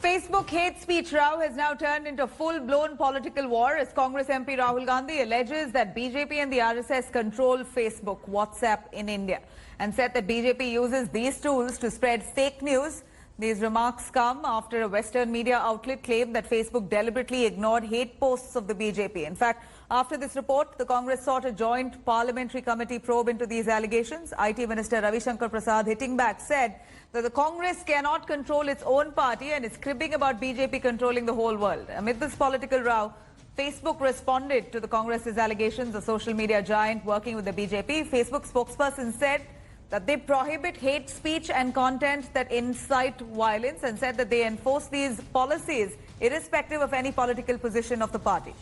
Facebook hate speech row has now turned into full-blown political war as Congress MP Rahul Gandhi alleges that BJP and the RSS control Facebook, WhatsApp in India and said that BJP uses these tools to spread fake news. These remarks come after a Western media outlet claimed that Facebook deliberately ignored hate posts of the BJP. In fact, after this report, the Congress sought a joint parliamentary committee probe into these allegations. IT Minister Ravi Shankar Prasad, hitting back, said that the Congress cannot control its own party and is cribbing about BJP controlling the whole world. Amid this political row, Facebook responded to the Congress's allegations. The social media giant working with the BJP, Facebook spokesperson said that they prohibit hate speech and content that incite violence and said that they enforce these policies irrespective of any political position of the party.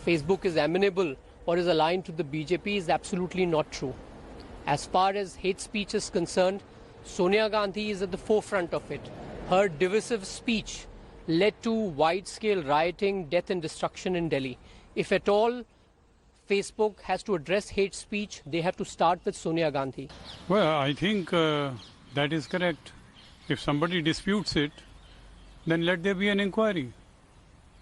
Facebook is amenable or is aligned to the BJP is absolutely not true. As far as hate speech is concerned, Sonia Gandhi is at the forefront of it. Her divisive speech led to wide-scale rioting, death and destruction in Delhi. If at all Facebook has to address hate speech, they have to start with Sonia Gandhi. Well, I think that is correct. If somebody disputes it, then let there be an inquiry.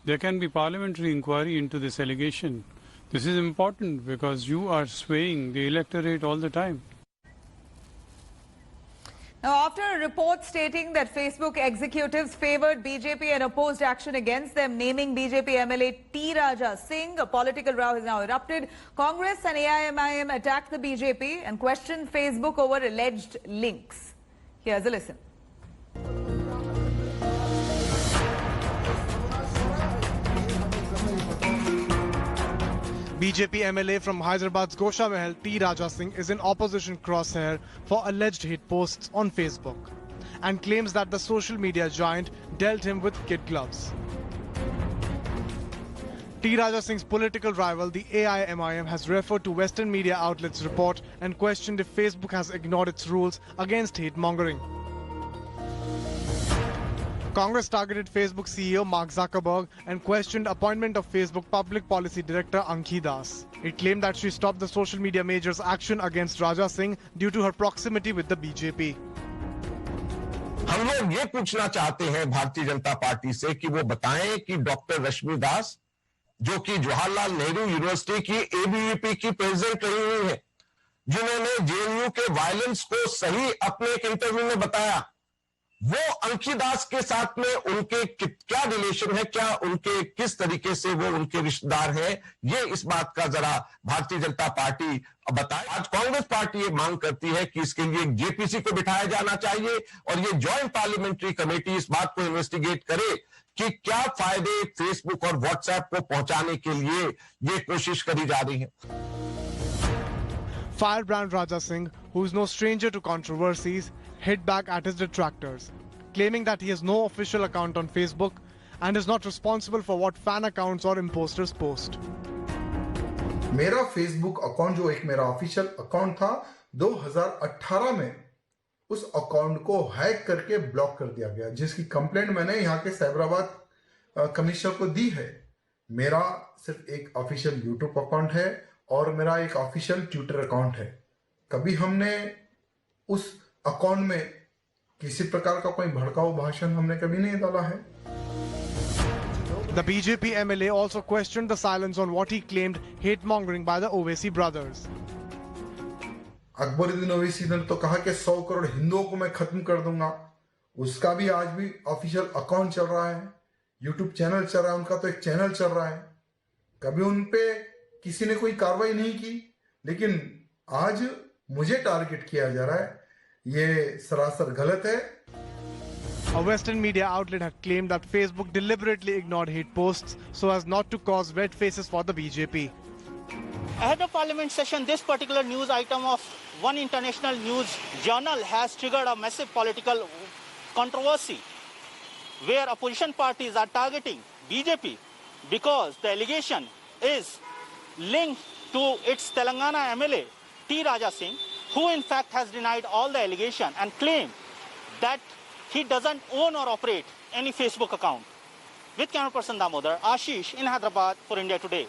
There can be parliamentary inquiry into this allegation. This is important because you are swaying the electorate all the time. Now, after a report stating that Facebook executives favored BJP and opposed action against them, naming BJP MLA T. Raja Singh, a political row has now erupted. Congress and AIMIM attacked the BJP and questioned Facebook over alleged links. Here's a listen. BJP MLA from Hyderabad's Gosha Mahal, T. Raja Singh, is in opposition crosshair for alleged hate posts on Facebook and claims that the social media giant dealt him with kid gloves. T. Raja Singh's political rival, the AIMIM, has referred to Western media outlets' report and questioned if Facebook has ignored its rules against hate mongering. Congress targeted Facebook CEO Mark Zuckerberg and questioned appointment of Facebook Public Policy Director Ankhi Das. It claimed that she stopped the social media major's action against Raja Singh due to her proximity with the BJP. हम लोग ये पूछना चाहते हैं Bharatiya Janata party से कि वो बताएं कि डॉक्टर रश्मि दास, जो कि जवाहरलाल नेहरू यूनिवर्सिटी की एबीवीपी की प्रेसिडेंट रही हुई है, जिन्होंने जेएनयू के वायलेंस को सही अपने एक इंटरव्यू में बताया, वो अंकी दास के साथ में उनके क्या रिलेशन है, क्या उनके किस तरीके से वो उनके रिश्तेदार हैं, ये इस बात का जरा भारतीय जनता पार्टी बताए। आज कांग्रेस पार्टी ये मांग करती है कि इसके लिए जेपीसी को बिठाया जाना चाहिए और ये जॉइंट पार्लियामेंट्री कमेटी इस बात को इन्वेस्टिगेट करे कि क्या फायदे फेसबुक और व्हाट्सएप को पहुंचाने के लिए ये कोशिश करी जा रही है। Firebrand Raja Singh, who is no stranger to controversies, hit back at his detractors, claiming that he has no official account on Facebook and is not responsible for what fan accounts or imposters post. मेरा Facebook account जो एक मेरा official account था 2018 में उस account को hack करके block कर दिया गया, जिसकी कंप्लेंट मैंने यहाँ के साइबराबाद कमिश्नर को दी है। मेरा सिर्फ एक ऑफिशियल यूट्यूब अकाउंट है और मेरा एक ऑफिशियल ट्विटर अकाउंट है। कभी हमने उस अकाउंट में किसी प्रकार का कोई भड़काऊ भाषण हमने कभी नहीं डाला है। The BJP MLA also questioned the silence on what he claimed hate mongering by the Owaisi brothers. Akbaruddin Owaisi ने तो कहा कि 100 करोड़ हिंदुओं को मैं खत्म कर दूंगा। उसका भी आज भी ऑफिशियल अकाउंट चल रहा है, यूट्यूब चैनल चल रहा है, उनका तो एक चैनल चल रहा है। कभी उन पे किसी ने कोई कार्रवाई नहीं की, लेकिन आज मुझे टारगेट किया जा रहा है। ये सरासर गलत है। A Western media outlet had claimed that Facebook deliberately ignored hate posts so as not to cause red faces for the BJP. Ahead of Parliament session, this particular news item of one international news journal has triggered a massive political controversy where opposition parties are targeting BJP because the allegation is linked to its Telangana MLA T. Raja Singh, who in fact has denied all the allegation and claimed that he doesn't own or operate any Facebook account. With camera person Damodar, Ashish in Hyderabad for India Today.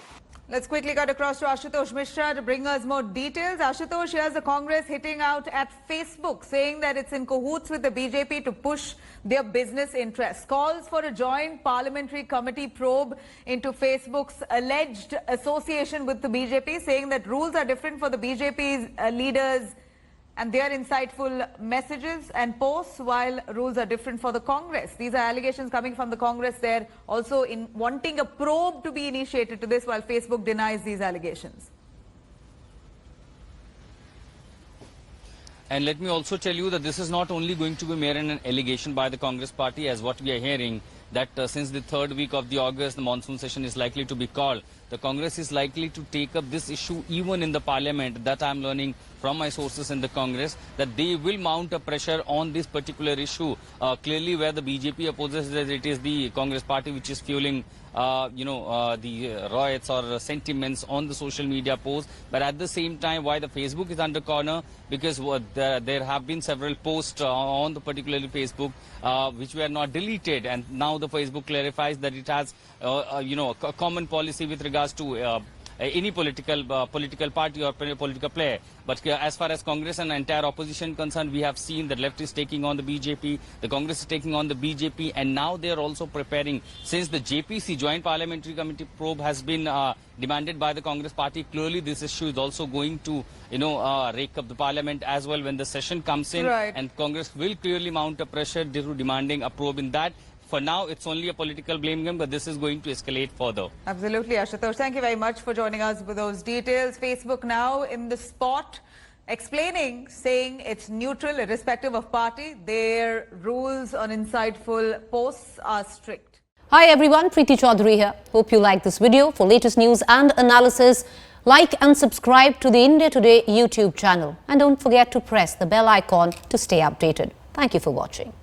Let's quickly cut across to Ashutosh Mishra to bring us more details. Ashutosh, here's the Congress hitting out at Facebook, saying that it's in cahoots with the BJP to push their business interests. Calls for a joint parliamentary committee probe into Facebook's alleged association with the BJP, saying that rules are different for the BJP's leaders and their insightful messages and posts, while rules are different for the Congress. These are allegations coming from the Congress. They're also wanting a probe to be initiated to this, while Facebook denies these allegations. And let me also tell you that this is not only going to be mere an allegation by the Congress party, as what we are hearing, that since the third week of the August, the monsoon session is likely to be called. The Congress is likely to take up this issue even in the parliament. That I am learning from my sources in the Congress, that they will mount a pressure on this particular issue. Clearly, where the BJP opposes that it is the Congress party which is fueling the riots or sentiments on the social media posts. But at the same time, why the Facebook is under corner? Because there have been several posts on the particularly Facebook which were not deleted, and now the Facebook clarifies that it has a common policy with regards to any political party or political player. But as far as Congress and entire opposition concerned, we have seen that left is taking on the BJP, the Congress is taking on the BJP, and now they are also preparing, since the JPC, Joint Parliamentary Committee probe, has been demanded by the Congress party. Clearly this issue is also going to rake up the parliament as well when the session comes in, right. And Congress will clearly mount a pressure demanding a probe in that. For now, it's only a political blame game, but this is going to escalate further. Absolutely, Ashutosh. Thank you very much for joining us with those details. Facebook now in the spot, explaining, saying it's neutral irrespective of party. Their rules on insightful posts are strict. Hi everyone, Preeti Chaudhary here. Hope you like this video. For latest news and analysis, like and subscribe to the India Today YouTube channel. And don't forget to press the bell icon to stay updated. Thank you for watching.